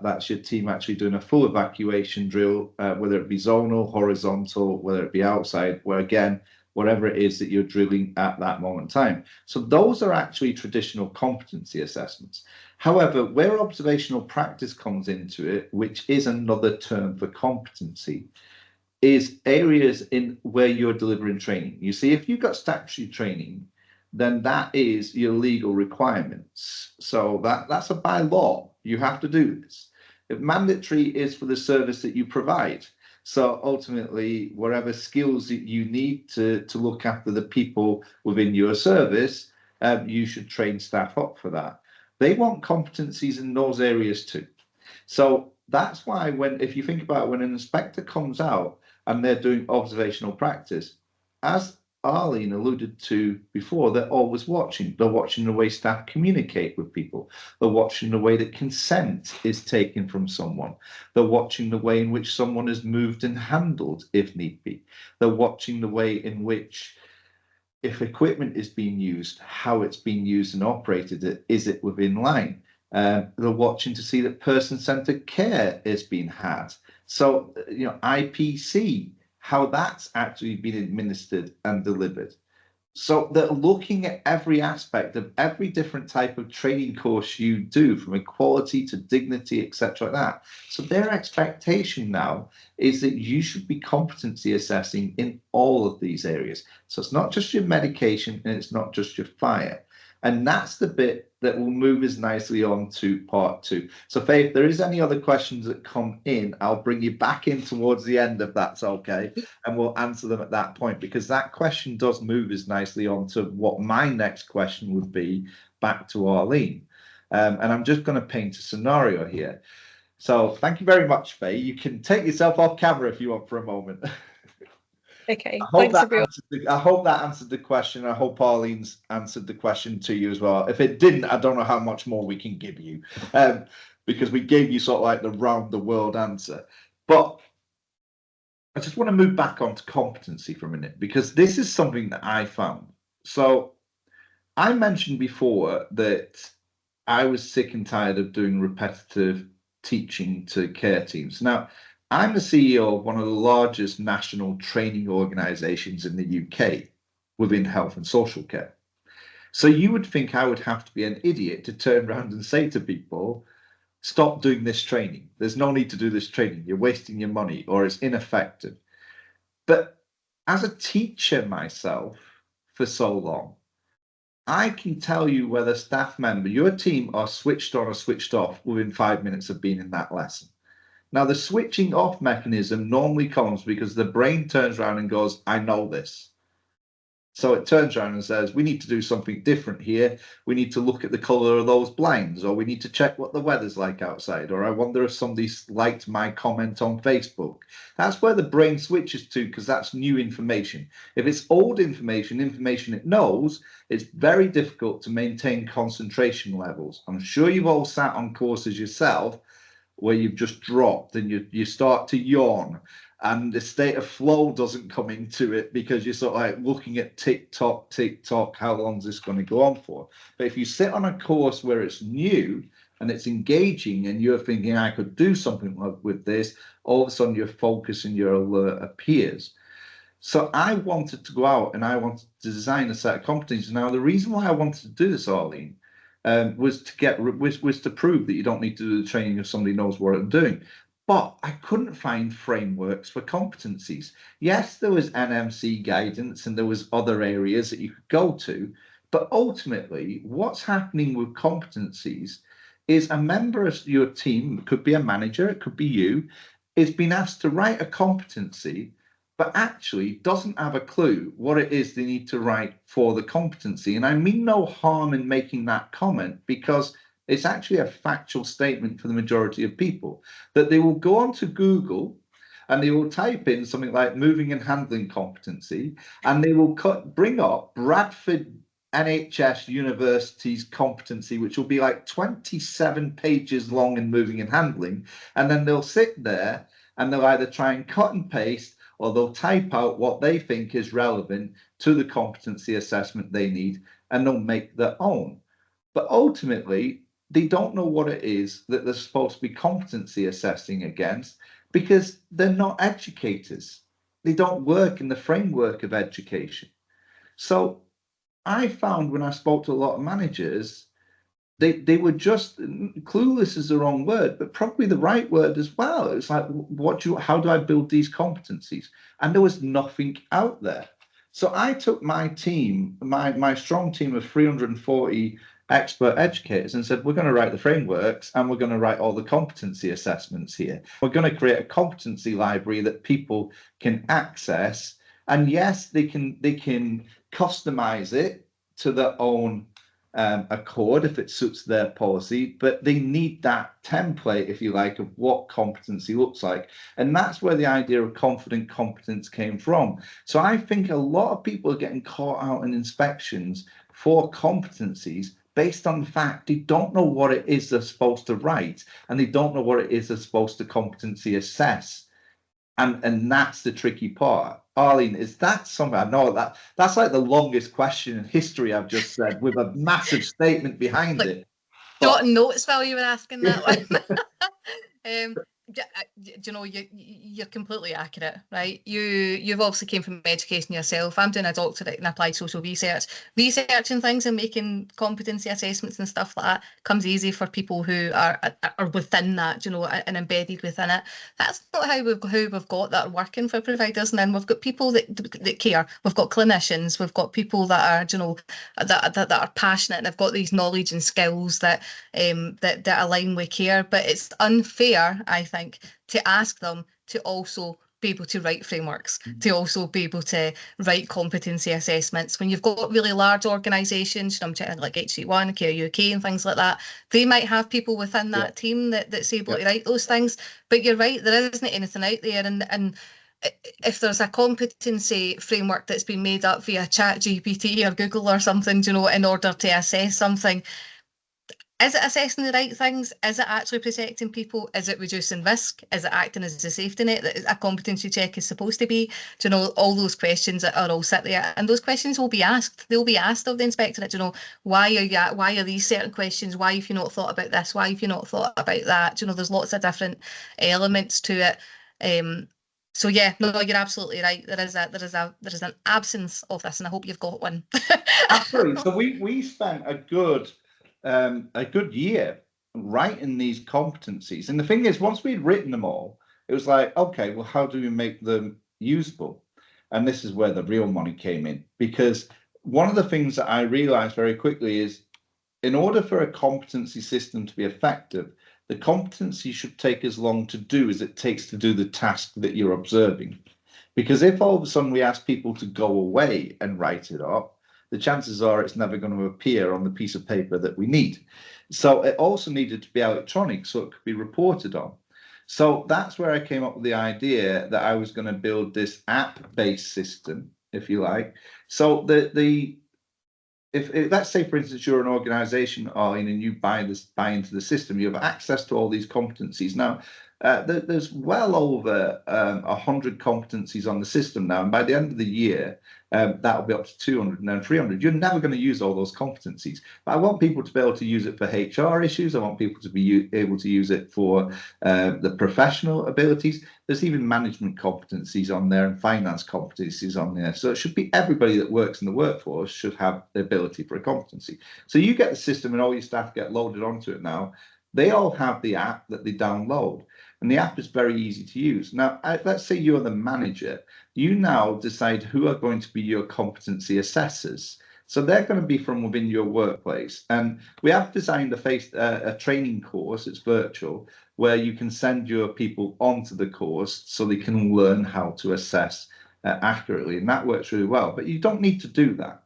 that's your team actually doing a full evacuation drill, whether it be zonal, horizontal, whether it be outside, where again, whatever it is that you're drilling at that moment in time. So those are actually traditional competency assessments. However, where observational practice comes into it, which is another term for competency, is areas in where you're delivering training. You see, if you've got statutory training, then that is your legal requirements. So that's a by law. You have to do this. If mandatory is for the service that you provide. So ultimately, whatever skills that you need to look after the people within your service, you should train staff up for that. They want competencies in those areas too. So that's why if you think about when an inspector comes out and they're doing observational practice, as Arlene alluded to before, they're always watching. They're watching the way staff communicate with people. They're watching the way that consent is taken from someone. They're watching the way in which someone is moved and handled, if need be. They're watching the way in which, if equipment is being used, how it's being used and operated, is it within line? They're watching to see that person-centered care is being had. So, IPC, how that's actually been administered and delivered. So they're looking at every aspect of every different type of training course you do, from equality to dignity, etc. like that. So their expectation now is that you should be competency assessing in all of these areas. So it's not just your medication and it's not just your fire. And that's the bit that will move us nicely on to part 2. So Faith, if there is any other questions that come in, I'll bring you back in towards the end if that's okay, and we'll answer them at that point, because that question does move us nicely on to what my next question would be back to Arlene. And I'm just going to paint a scenario here. So thank you very much, Faye. You can take yourself off camera if you want for a moment. Okay, I hope thanks everyone. I hope that answered the question. I hope Arlene's answered the question to you as well. If it didn't, I don't know how much more we can give you, because we gave you sort of like the round the world answer. But I just want to move back onto competency for a minute, because this is something that I found. So I mentioned before that I was sick and tired of doing repetitive teaching to care teams. Now, I'm the CEO of one of the largest national training organizations in the UK within health and social care. So you would think I would have to be an idiot to turn around and say to people, stop doing this training. There's no need to do this training. You're wasting your money, or it's ineffective. But as a teacher myself for so long, I can tell you whether staff member, your team, are switched on or switched off within 5 minutes of being in that lesson. Now, the switching off mechanism normally comes because the brain turns around and goes, I know this. So it turns around and says, we need to do something different here. We need to look at the color of those blinds, or we need to check what the weather's like outside, or I wonder if somebody's liked my comment on Facebook. That's where the brain switches to, because that's new information. If it's old information, information it knows, it's very difficult to maintain concentration levels. I'm sure you've all sat on courses yourself where you've just dropped and you start to yawn, and the state of flow doesn't come into it because you're sort of like looking at tick tock, how long is this going to go on for? But if you sit on a course where it's new and it's engaging and you're thinking, I could do something with this, all of a sudden your focus and your alert appears. So I wanted to go out and I wanted to design a set of competencies. Now, the reason why I wanted to do this, Arlene, was to prove that you don't need to do the training if somebody knows what I'm doing. But I couldn't find frameworks for competencies. Yes, there was NMC guidance and there was other areas that you could go to, but ultimately what's happening with competencies is a member of your team, it could be a manager, it could be you, is being asked to write a competency, but actually doesn't have a clue what it is they need to write for the competency. And I mean no harm in making that comment, because it's actually a factual statement for the majority of people, that they will go onto Google and they will type in something like moving and handling competency, and they will bring up Bradford NHS University's competency, which will be like 27 pages long in moving and handling. And then they'll sit there and they'll either try and cut and paste, or they'll type out what they think is relevant to the competency assessment they need, and they'll make their own. But ultimately, they don't know what it is that they're supposed to be competency assessing against, because they're not educators. They don't work in the framework of education. So I found when I spoke to a lot of managers, they were just clueless is the wrong word, but probably the right word as well. It's like, how do I build these competencies? And there was nothing out there. So I took my team, my strong team of 340 expert educators, and said, we're going to write the frameworks and we're going to write all the competency assessments here. We're going to create a competency library that people can access. And yes, they can customize it to their own accord if it suits their policy, but they need that template, if you like, of what competency looks like. And that's where the idea of confident competence came from. So I think a lot of people are getting caught out in inspections for competencies based on the fact they don't know what it is they're supposed to write, and they don't know what it is they're supposed to competency assess. And that's the tricky part. Arlene, is that something? I know that's like the longest question in history I've just said, with a massive statement behind it. Jotting notes while you were asking that one. you know, you're completely accurate, right? You've obviously came from education yourself. I'm doing a doctorate in applied social research. Researching things and making competency assessments and stuff like that comes easy for people who are within that, you know, and embedded within it. That's not how we've got that are working for providers. And then we've got people that care. We've got clinicians. We've got people that are, you know, that are passionate and have got these knowledge and skills that that align with care. But it's unfair, I think, to ask them to also be able to write frameworks, to also be able to write competency assessments. When you've got really large organisations, I'm chatting like HC1, Care UK and things like that, they might have people within that team that's able to write those things. But you're right, there isn't anything out there. And if there's a competency framework that's been made up via ChatGPT or Google or something, you know, in order to assess something, is it assessing the right things? Is it actually protecting people? Is it reducing risk? Is it acting as a safety net that a competency check is supposed to be? Do you know, all those questions that are all sit there, and those questions will be asked. They'll be asked of the inspectorate. You know, why are these certain questions? Why have you not thought about this? Why have you not thought about that? You know, there's lots of different elements to it. So yeah, no, you're absolutely right. There is an absence of this, and I hope you've got one. Absolutely. So we spent a good year writing these competencies, and the thing is, once we'd written them all, it was like, okay, well, how do we make them usable? And this is where the real money came in, because one of the things that I realized very quickly is, in order for a competency system to be effective, the competency should take as long to do as it takes to do the task that you're observing. Because if all of a sudden we ask people to go away and write it up, the chances are it's never going to appear on the piece of paper that we need. So it also needed to be electronic so it could be reported on. So that's where I came up with the idea that I was going to build this app-based system, if you like. So if let's say, for instance, you're an organization, Arlene, and you buy into the system, you have access to all these competencies. Now, there's well over 100 competencies on the system now, and by the end of the year, that'll be up to 200 and then 300. You're never going to use all those competencies, but I want people to be able to use it for HR issues. I want people to be able to use it for the professional abilities. There's even management competencies on there and finance competencies on there. So it should be everybody that works in the workforce should have the ability for a competency. So you get the system and all your staff get loaded onto it now. They all have the app that they download, and the app is very easy to use. Now, let's say you're the manager. You now decide who are going to be your competency assessors. So they're going to be from within your workplace. And we have designed a training course, it's virtual, where you can send your people onto the course so they can learn how to assess accurately. And that works really well. But you don't need to do that.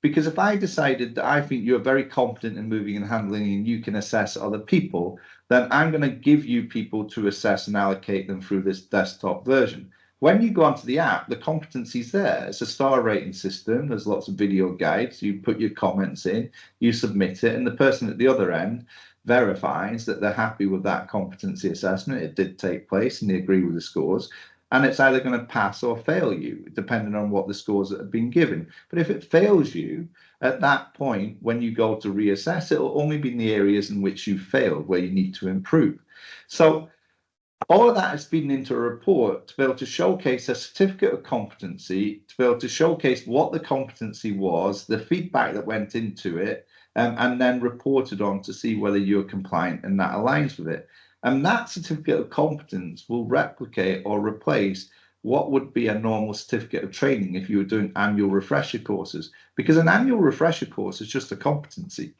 Because if I decided that I think you're very competent in moving and handling and you can assess other people, then I'm going to give you people to assess and allocate them through this desktop version. When you go onto the app, the competency's there. It's a star rating system. There's lots of video guides. You put your comments in, you submit it, and the person at the other end verifies that they're happy with that competency assessment. It did take place and they agree with the scores. And it's either going to pass or fail you, depending on what the scores that have been given. But if it fails you, at that point, when you go to reassess, it will only be in the areas in which you failed, where you need to improve. So all of that is feeding into a report to be able to showcase a certificate of competency, to be able to showcase what the competency was, the feedback that went into it, and then reported on to see whether you're compliant and that aligns with it. And that certificate of competence will replicate or replace what would be a normal certificate of training if you were doing annual refresher courses, because an annual refresher course is just a competency.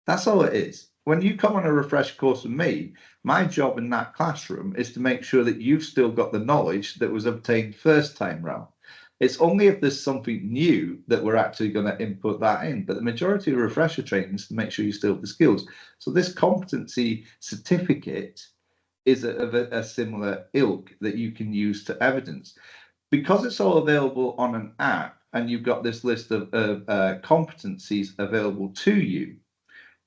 That's all it is. When you come on a refresher course with me, my job in that classroom is to make sure that you've still got the knowledge that was obtained first time round. It's only if there's something new that we're actually going to input that in. But the majority of refresher training is to make sure you still have the skills. So this competency certificate is of a similar ilk that you can use to evidence. Because it's all available on an app and you've got this list of competencies available to you,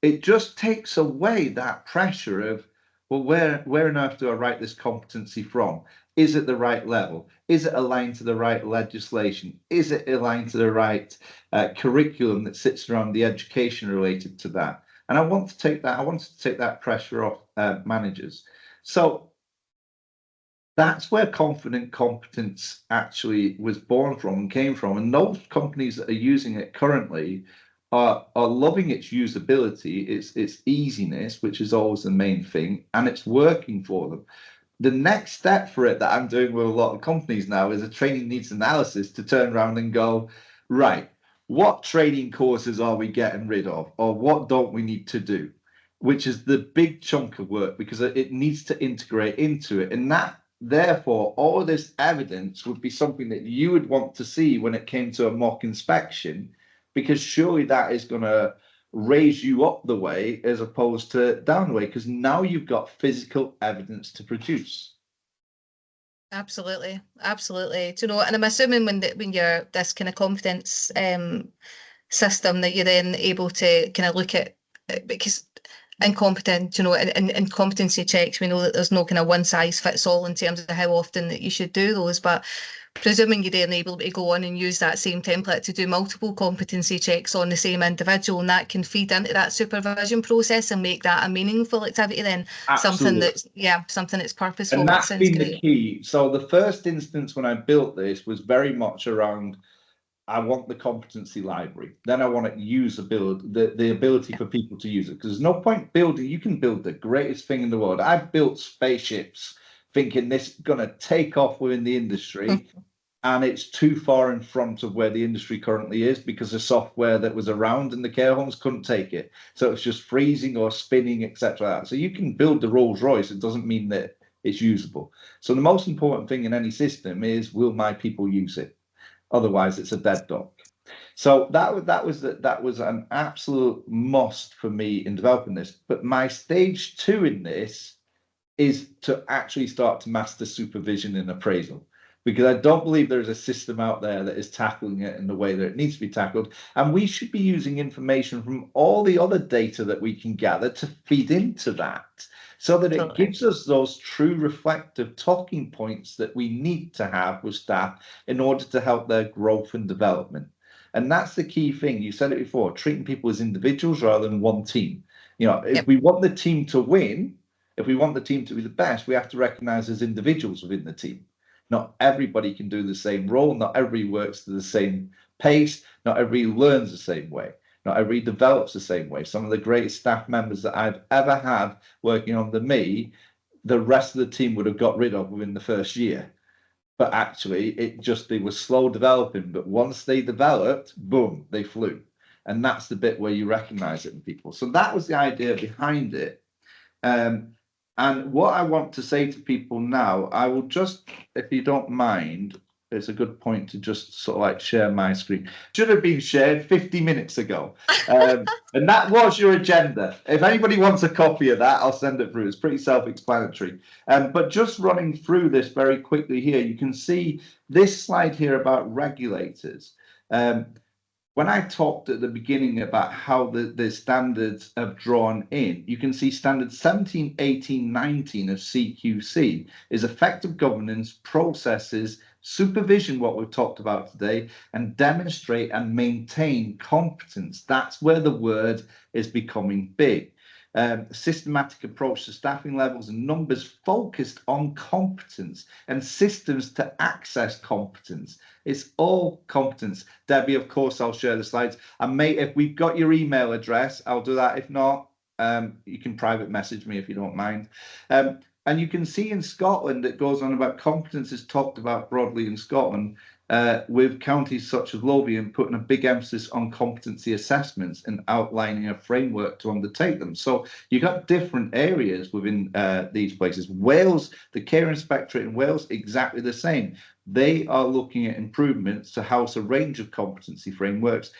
it just takes away that pressure of, well, where on earth do I write this competency from? Is it the right level? Is it aligned to the right legislation? Is it aligned to the right curriculum that sits around the education related to that? And I wanted to take that pressure off managers. So That's where confident competence actually was born from and came from. And those companies that are using it currently are loving its usability, its easiness, which is always the main thing, and it's working for them. The next step for it that I'm doing with a lot of companies now is a training needs analysis to turn around and go, right, what training courses are we getting rid of, or what don't we need to do? Which is the big chunk of work, because it needs to integrate into it. And that, therefore, all of this evidence would be something that you would want to see when it came to a mock inspection, because surely that is going to raise you up the way as opposed to down the way, because now you've got physical evidence to produce. Absolutely, absolutely. Do you know, and I'm assuming when you're this kind of competence system that you're then able to kind of look at, because incompetent, you know, in competency checks, we know that there's no kind of one size fits all in terms of how often that you should do those, but presuming you're then able to go on and use that same template to do multiple competency checks on the same individual, and that can feed into that supervision process and make that a meaningful activity, then something that's purposeful. And that's been great. the key. So the first instance when I built this was very much around, I want the competency library. Then I want it usability, the ability for people to use it. Because there's no point building, you can build the greatest thing in the world. I've built spaceships thinking this is going to take off within the industry. And it's too far in front of where the industry currently is, because the software that was around in the care homes couldn't take it. So it's just freezing or spinning, etc. So you can build the Rolls Royce. It doesn't mean that it's usable. So the most important thing in any system is, will my people use it? Otherwise, it's a dead dog. So that was an absolute must for me in developing this. But my stage 2 in this is to actually start to master supervision and appraisal, because I don't believe there's a system out there that is tackling it in the way that it needs to be tackled. And we should be using information from all the other data that we can gather to feed into that, so that it gives us those true reflective talking points that we need to have with staff in order to help their growth and development. And that's the key thing. You said it before, treating people as individuals rather than one team. You know, if we want the team to win, if we want the team to be the best, we have to recognize there's individuals within the team. Not everybody can do the same role. Not everybody works to the same pace. Not everybody learns the same way. Not everybody develops the same way. Some of the greatest staff members that I've ever had working under me, the rest of the team would have got rid of within the first year. But actually, they were slow developing. But once they developed, boom, they flew. And that's the bit where you recognize it in people. So that was the idea behind it. And what I want to say to people now, I will just, if you don't mind, it's a good point to just sort of like share my screen. Should have been shared 50 minutes ago. And that was your agenda. If anybody wants a copy of that, I'll send it through. It's pretty self-explanatory. But just running through this very quickly here, you can see this slide here about regulators. When I talked at the beginning about how the standards have drawn in, you can see standards 17, 18, 19 of CQC is effective governance, processes, supervision, what we've talked about today, and demonstrate and maintain competence. That's where the word is becoming big. Systematic approach to staffing levels and numbers focused on competence and systems to access competence. It's all competence. Debbie, of course, I'll share the slides. And mate, if we've got your email address, I'll do that. If not, you can private message me if you don't mind. And you can see in Scotland, it goes on about competence is talked about broadly in Scotland, with counties such as Lothian putting a big emphasis on competency assessments and outlining a framework to undertake them. So you've got different areas within these places. Wales, the Care Inspectorate in Wales, exactly the same. They are looking at improvements to house a range of competency frameworks.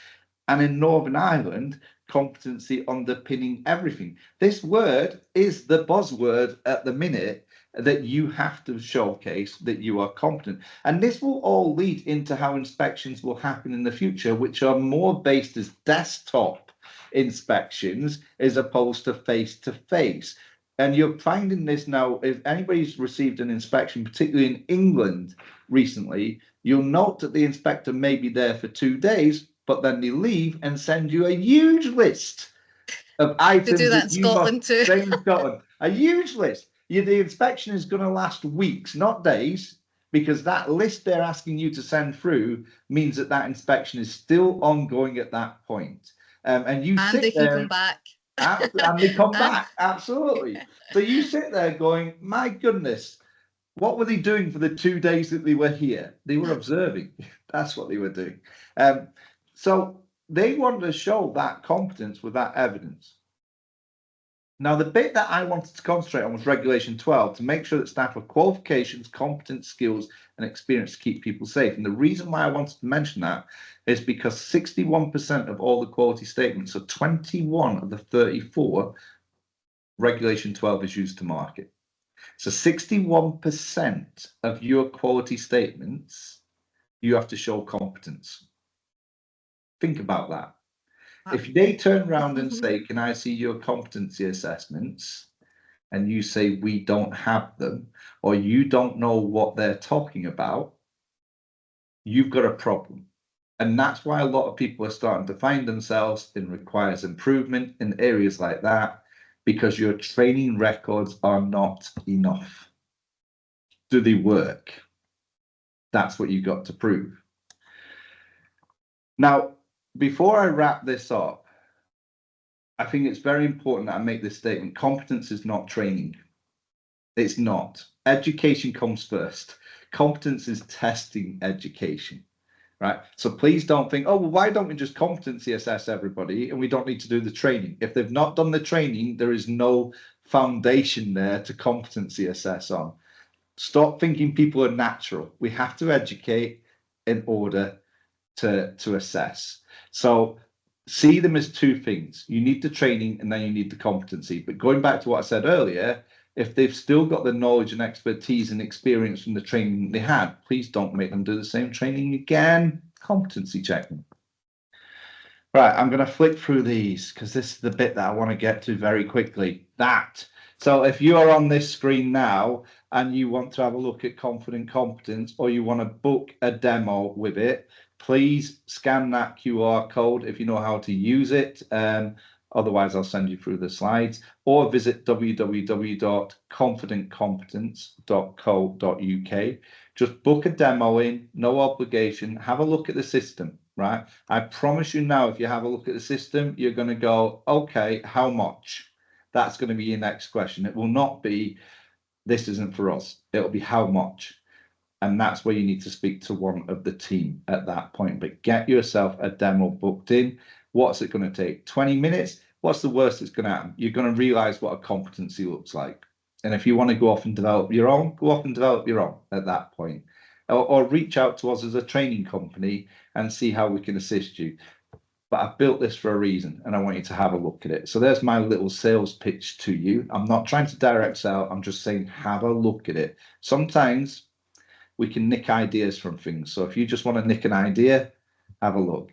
And in Northern Ireland, competency underpinning everything. This word is the buzzword at the minute, that you have to showcase that you are competent. And this will all lead into how inspections will happen in the future, which are more based as desktop inspections as opposed to face-to-face. And you're finding this now, if anybody's received an inspection, particularly in England recently, you'll note that the inspector may be there for 2 days, but then they leave and send you a huge list of items. They do that in Scotland too. In Scotland, a huge list. The inspection is going to last weeks, not days, because that list they're asking you to send through means that that inspection is still ongoing at that point. And you And sit they can there, come back. and they come And- back, absolutely. So you sit there going, my goodness, what were they doing for the 2 days that they were here? They were observing. That's what they were doing. So they wanted to show that competence with that evidence. Now, the bit that I wanted to concentrate on was Regulation 12, to make sure that staff have qualifications, competence, skills, and experience to keep people safe. And the reason why I wanted to mention that is because 61% of all the quality statements, so 21 of the 34, Regulation 12 is used to market. So 61% of your quality statements, you have to show competence. Think about that. If they turn around and say, can I see your competency assessments? And you say, we don't have them, or you don't know what they're talking about, you've got a problem. And that's why a lot of people are starting to find themselves in requires improvement in areas like that, because your training records are not enough. Do they work? That's what you've got to prove. Now, before I wrap this up, I think it's very important that I make this statement. Competence is not training. It's not. Education comes first. Competence is testing education, right? So please don't think, oh, well, why don't we just competency assess everybody and we don't need to do the training? If they've not done the training, there is no foundation there to competency assess on. Stop thinking people are natural. We have to educate in order to assess. So see them as two things. You need the training and then you need the competency. But going back to what I said earlier, if they've still got the knowledge and expertise and experience from the training they had, please don't make them do the same training again. Competency check them. Right, I'm going to flick through these because this is the bit that I want to get to very quickly. So if you are on this screen now and you want to have a look at Confident Competence, or you want to book a demo with it, please scan that QR code if you know how to use it. Otherwise, I'll send you through the slides, or visit www.confidentcompetence.co.uk. Just book a demo in, no obligation, have a look at the system, right? I promise you now, if you have a look at the system, you're going to go, okay, how much? That's going to be your next question. It will not be, this isn't for us. It'll be how much. And that's where you need to speak to one of the team at that point. But get yourself a demo booked in. What's it going to take? 20 minutes? What's the worst that's going to happen? You're going to realize what a competency looks like. And if you want to go off and develop your own, go off and develop your own at that point. Or reach out to us as a training company and see how we can assist you. But I've built this for a reason and I want you to have a look at it. So there's my little sales pitch to you. I'm not trying to direct sell. I'm just saying, have a look at it. Sometimes we can nick ideas from things. So if you just want to nick an idea, have a look.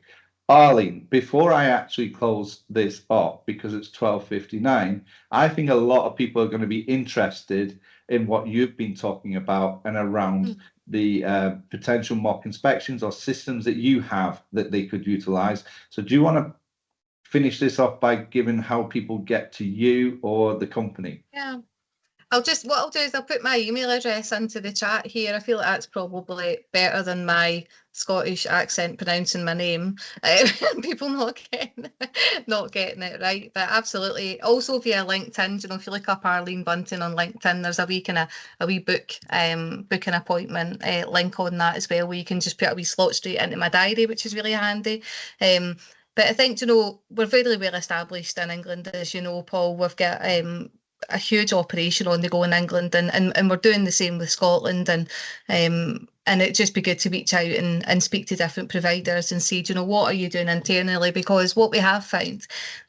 Arlene, before I actually close this up, because it's 12:59, I think a lot of people are going to be interested in what you've been talking about and around the potential mock inspections or systems that you have that they could utilize. So do you want to finish this off by giving how people get to you or the company? Yeah. What I'll do is I'll put my email address into the chat here. I feel like that's probably better than my Scottish accent pronouncing my name. People not getting it right. But absolutely. Also via LinkedIn, if you look up Arlene Bunton on LinkedIn, there's a wee book an appointment link on that as well, where you can just put a wee slot straight into my diary, which is really handy. But I think, we're very well established in England, as you know, Paul. We've got a huge operation on the go in England, and we're doing the same with Scotland, and it'd just be good to reach out and speak to different providers and see, what are you doing internally? Because what we have found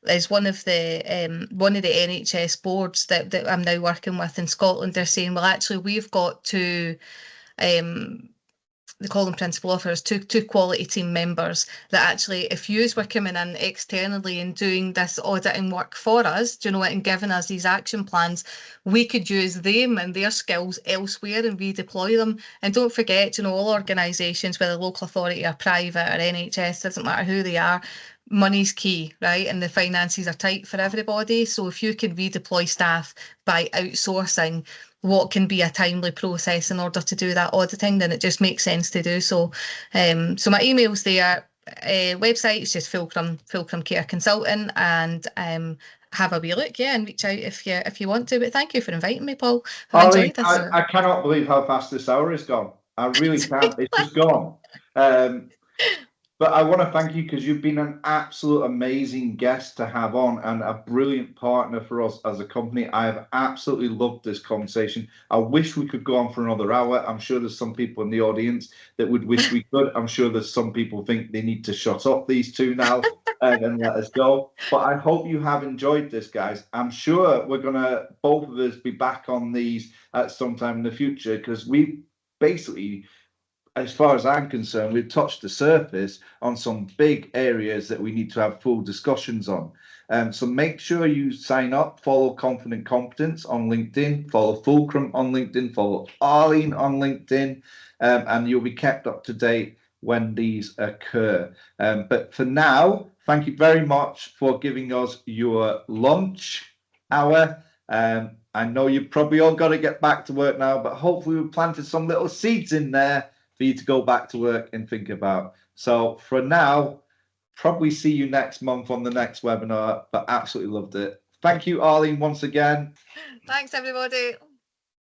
is one of the NHS boards that I'm now working with in Scotland, they're saying, well, actually, we've got two they call them principal officers, two quality team members that actually, if yous were coming in externally and doing this auditing work for us, and giving us these action plans, we could use them and their skills elsewhere and redeploy them. And don't forget, all organisations, whether local authority or private or NHS, doesn't matter who they are, money's key, right? And the finances are tight for everybody. So if you can redeploy staff by outsourcing what can be a timely process in order to do that auditing, then it just makes sense to do so. So my email's there. Website is just Fulcrum Care Consultant, and have a wee look, and reach out if you want to. But thank you for inviting me, Paul. I've Arlene, enjoyed this. I cannot believe how fast this hour has gone. I really can't. It's just gone. But I want to thank you because you've been an absolute amazing guest to have on and a brilliant partner for us as a company. I have absolutely loved this conversation. I wish we could go on for another hour. I'm sure there's some people in the audience that would wish we could. I'm sure there's some people think they need to shut up these two now and let us go. But I hope you have enjoyed this, guys. I'm sure we're going to, both of us, be back on these at some time in the future because we basically, as far as I'm concerned, we've touched the surface on some big areas that we need to have full discussions on. So make sure you sign up, follow Confident Competence on LinkedIn, follow Fulcrum on LinkedIn, follow Arlene on LinkedIn, and you'll be kept up to date when these occur. But for now, thank you very much for giving us your lunch hour. I know you've probably all got to get back to work now, but hopefully we've planted some little seeds in there for you to go back to work and think about. So for now, probably see you next month on the next webinar, but absolutely loved it. Thank you, Arlene, once again. Thanks, everybody.